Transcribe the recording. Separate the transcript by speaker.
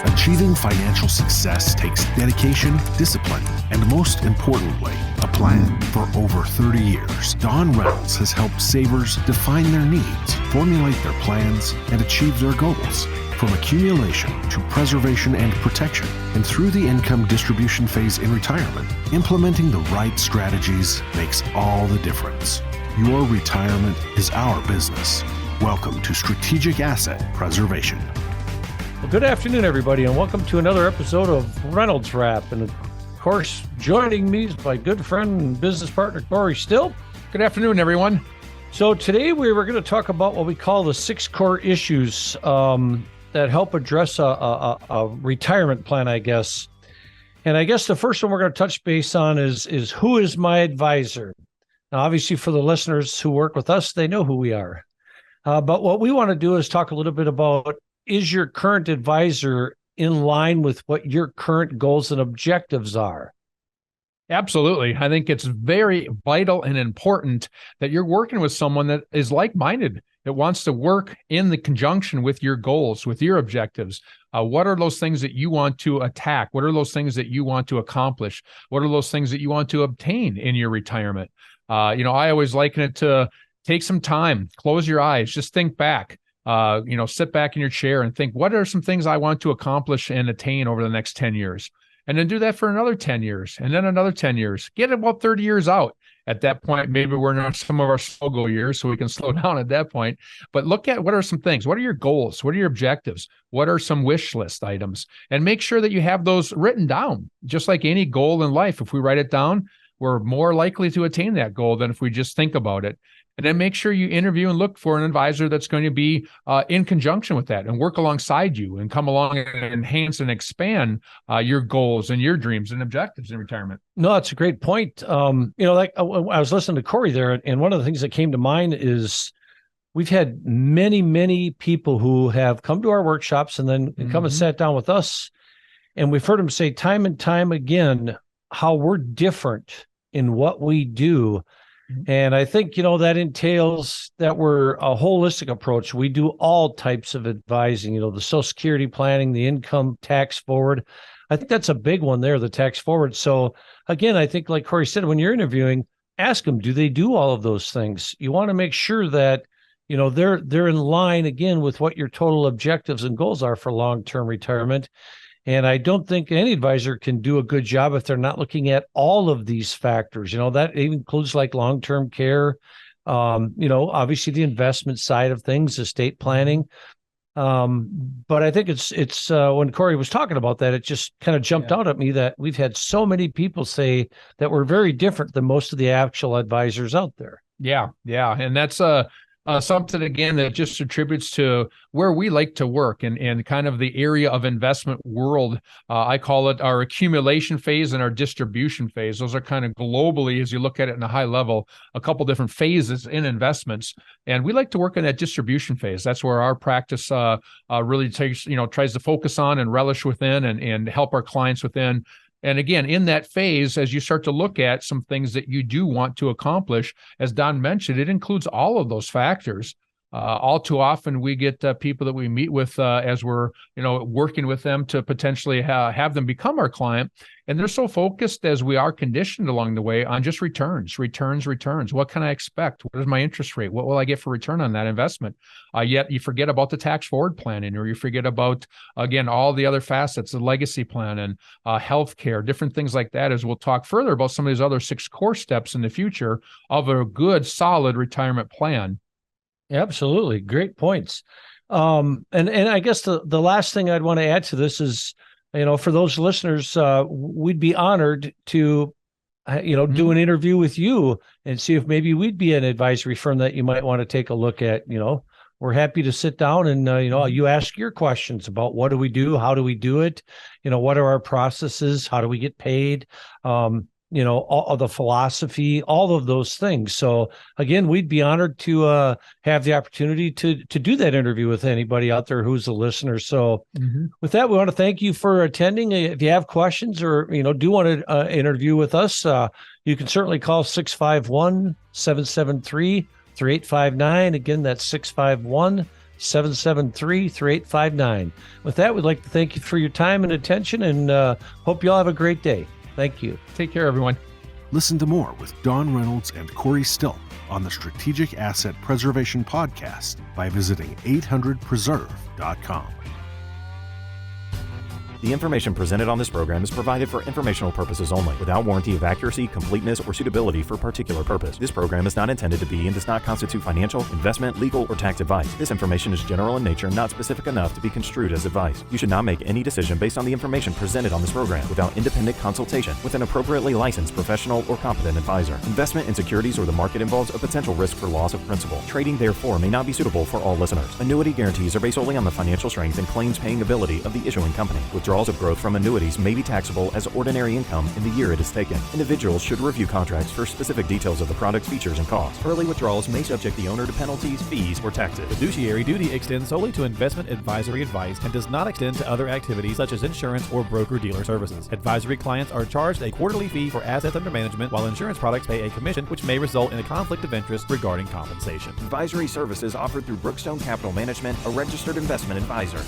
Speaker 1: Achieving financial success takes dedication, discipline, and most importantly, a plan. For over 30 years, Don Reynolds has helped savers define their needs, formulate their plans, and achieve their goals. From accumulation to preservation and protection, and through the income distribution phase in retirement, implementing the right strategies makes all the difference. Your retirement is our business. Welcome to Strategic Asset Preservation.
Speaker 2: Well, good afternoon, everybody, and welcome to another episode of Reynolds Wrap. And of course, joining me is my good friend and business partner, Corey Still.
Speaker 3: Good afternoon, everyone.
Speaker 2: So today we were going to talk about what we call the 6 core issues that help address a retirement plan, I guess. And I guess the first one we're going to touch base on is who is my advisor? Now, obviously, for the listeners who work with us, they know who we are. But what we want to do is talk a little bit about, is your current advisor in line with what your current goals and objectives are?
Speaker 3: Absolutely. I think it's very vital and important that you're working with someone that is like-minded, that wants to work in the conjunction with your goals, with your objectives. What are those things that you want to attack? What are those things that you want to accomplish? What are those things that you want to obtain in your retirement? I always liken it to take some time, close your eyes, just think back. Sit back in your chair and think, what are some things I want to accomplish and attain over the next 10 years? And then do that for another 10 years and then another 10 years. Get about 30 years out. At that point, maybe we're in some of our slow-go years, so we can slow down at that point. But look at what are some things. What are your goals? What are your objectives? What are some wish list items? And make sure that you have those written down. Just like any goal in life, if we write it down, we're more likely to attain that goal than if we just think about it. And then make sure you interview and look for an advisor that's going to be in conjunction with that and work alongside you and come along and enhance and expand your goals and your dreams and objectives in retirement.
Speaker 2: No, that's a great point. I was listening to Corey there, and one of the things that came to mind is we've had many, many people who have come to our workshops and then come and sat down with us. And we've heard them say time and time again how we're different in what we do. And I think, that entails that we're a holistic approach. We do all types of advising, the Social Security planning, the income tax forward. I think that's a big one there, the tax forward. So again, I think like Corey said, when you're interviewing, ask them, do they do all of those things? You want to make sure that, they're in line again with what your total objectives and goals are for long-term retirement. And I don't think any advisor can do a good job if they're not looking at all of these factors. That includes like long-term care, obviously the investment side of things, estate planning. But I think it's when Corey was talking about that, it just kind of jumped out at me that we've had so many people say that we're very different than most of the actual advisors out there.
Speaker 3: Yeah. And that's something, again, that just attributes to where we like to work and kind of the area of investment world. I call it our accumulation phase and our distribution phase. Those are kind of globally, as you look at it in a high level, a couple different phases in investments. And we like to work in that distribution phase. That's where our practice really tries to focus on and relish within and help our clients within. And again, in that phase, as you start to look at some things that you do want to accomplish, as Don mentioned, it includes all of those factors. All too often, we get people that we meet with as we're, working with them to potentially have them become our client. And they're so focused, as we are conditioned along the way, on just returns. What can I expect? What is my interest rate? What will I get for return on that investment? Yet you forget about the tax forward planning, or you forget about, again, all the other facets, the legacy plan and healthcare, different things like that, as we'll talk further about some of these other 6 core steps in the future of a good, solid retirement plan.
Speaker 2: Absolutely. Great points. And I guess the last thing I'd want to add to this is, for those listeners, we'd be honored to, do an interview with you and see if maybe we'd be an advisory firm that you might want to take a look at. We're happy to sit down and, you ask your questions about what do we do? How do we do it? What are our processes? How do we get paid? All of the philosophy, all of those things. So again, we'd be honored to have the opportunity to do that interview with anybody out there who's a listener. So with that, we want to thank you for attending. If you have questions or, do want to interview with us, you can certainly call 651-773-3859. Again, that's 773-3859. With that, we'd like to thank you for your time and attention, and hope you all have a great day. Thank you.
Speaker 3: Take care, everyone.
Speaker 1: Listen to more with Don Reynolds and Corey Stilp on the Strategic Asset Preservation Podcast by visiting 800preserve.com.
Speaker 4: The information presented on this program is provided for informational purposes only, without warranty of accuracy, completeness, or suitability for a particular purpose. This program is not intended to be and does not constitute financial, investment, legal, or tax advice. This information is general in nature and not specific enough to be construed as advice. You should not make any decision based on the information presented on this program without independent consultation with an appropriately licensed professional or competent advisor. Investment in securities or the market involves a potential risk for loss of principal. Trading, therefore, may not be suitable for all listeners. Annuity guarantees are based solely on the financial strength and claims-paying ability of the issuing company. Withdrawals of growth from annuities may be taxable as ordinary income in the year it is taken. Individuals should review contracts for specific details of the product's features and costs. Early withdrawals may subject the owner to penalties, fees, or taxes.
Speaker 5: Fiduciary duty extends solely to investment advisory advice and does not extend to other activities such as insurance or broker-dealer services. Advisory clients are charged a quarterly fee for assets under management, while insurance products pay a commission, which may result in a conflict of interest regarding compensation.
Speaker 4: Advisory services offered through Brookstone Capital Management, a registered investment advisor.